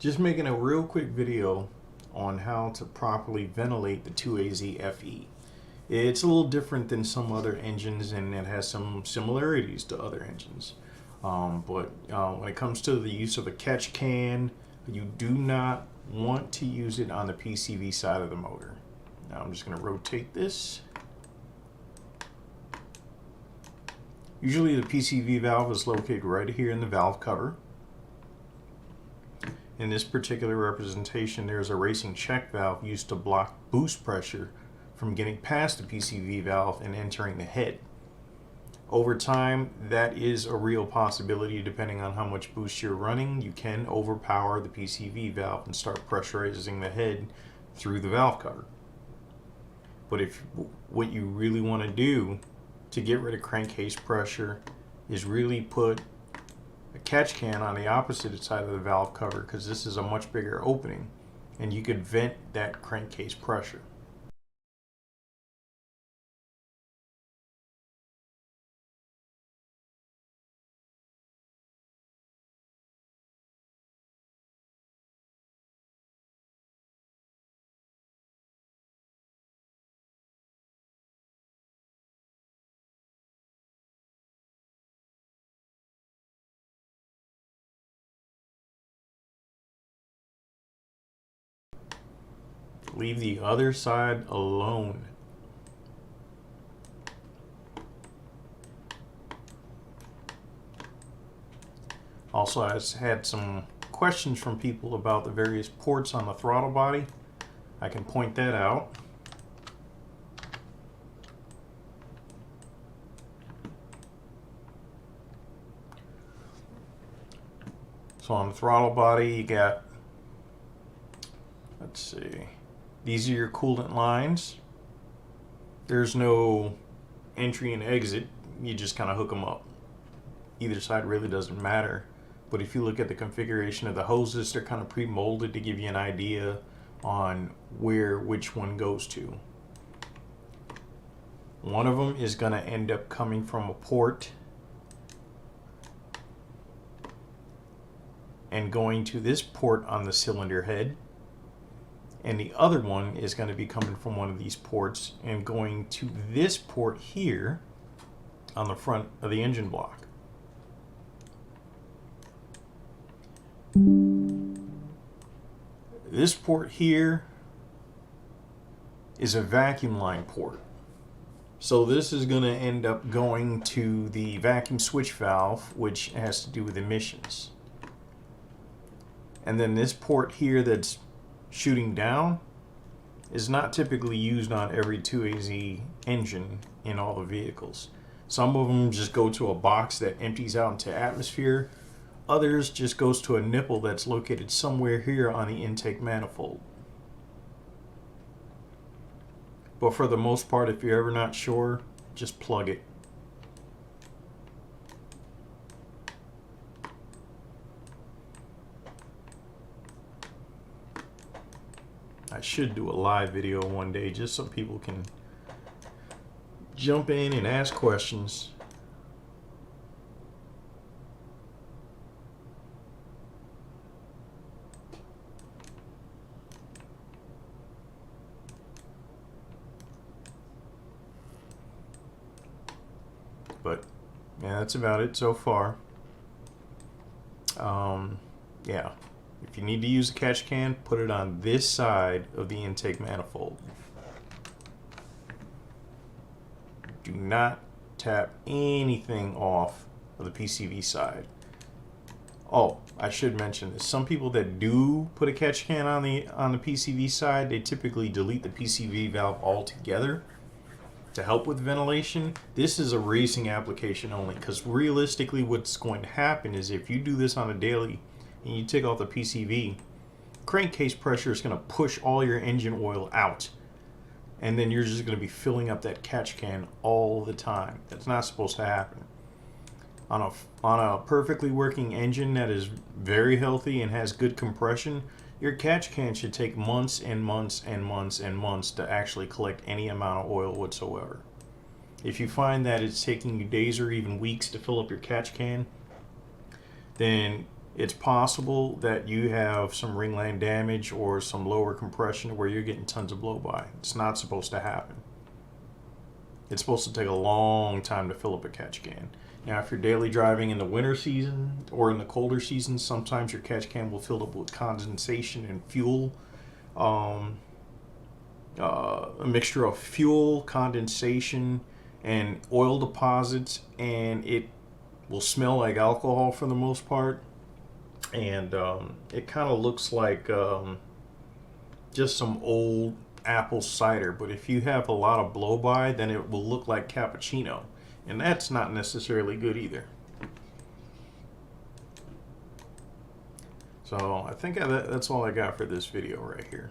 Just making a real quick video on how to properly ventilate the 2AZ FE. It's a little different than some other engines and it has some similarities to other engines. But when it comes to the use of a catch can, you do not want to use it on the PCV side of the motor. Now I'm just going to rotate this. Usually the PCV valve is located right here in the valve cover. In this particular representation, there is a racing check valve used to block boost pressure from getting past the PCV valve and entering the head. Over time, that is a real possibility depending on how much boost you're running. You can overpower the PCV valve and start pressurizing the head through the valve cover. But if what you really want to do to get rid of crankcase pressure is really put a catch can on the opposite side of the valve cover, because this is a much bigger opening and you could vent that crankcase pressure. Leave the other side alone. Also, I had some questions from people about the various ports on the throttle body. I can point that out. So on the throttle body, you got, let's see, these are your coolant lines. There's no entry and exit. You just kind of hook them up. Either side really doesn't matter. But if you look at the configuration of the hoses, they're kind of pre-molded to give you an idea on where which one goes to. One of them is going to end up coming from a port and going to this port on the cylinder head. And the other one is going to be coming from one of these ports and going to this port here on the front of the engine block. This port here is a vacuum line port. So this is going to end up going to the vacuum switch valve, which has to do with emissions. And then this port here that's shooting down is not typically used on every 2AZ engine in all the vehicles. Some of them just go to a box that empties out into atmosphere. Others just goes to a nipple that's located somewhere here on the intake manifold. But for the most part, if you're ever not sure, just plug it. I should do a live video one day just so people can jump in and ask questions. But yeah, that's about it so far. Yeah. If you need to use a catch can, put it on this side of the intake manifold. Do not tap anything off of the PCV side. Oh, I should mention this. Some people that do put a catch can on the PCV side, they typically delete the PCV valve altogether to help with ventilation. This is a racing application only, because realistically what's going to happen is if you do this on a daily and you take off the PCV, crankcase pressure is going to push all your engine oil out, and then you're just going to be filling up that catch can all the time. That's not supposed to happen. On a perfectly working engine that is very healthy and has good compression, your catch can should take months and months and months and months to actually collect any amount of oil whatsoever. If you find that it's taking you days or even weeks to fill up your catch can, then it's possible that you have some ringline damage or some lower compression where you're getting tons of blow by. It's not supposed to happen. It's supposed to take a long time to fill up a catch can. Now, if you're daily driving in the winter season or in the colder season, sometimes your catch can will fill up with condensation and fuel. A mixture of fuel, condensation, and oil deposits, and it will smell like alcohol for the most part. And it kind of looks like just some old apple cider. But if you have a lot of blow by, then it will look like cappuccino. And that's not necessarily good either. So I think that's all I got for this video right here.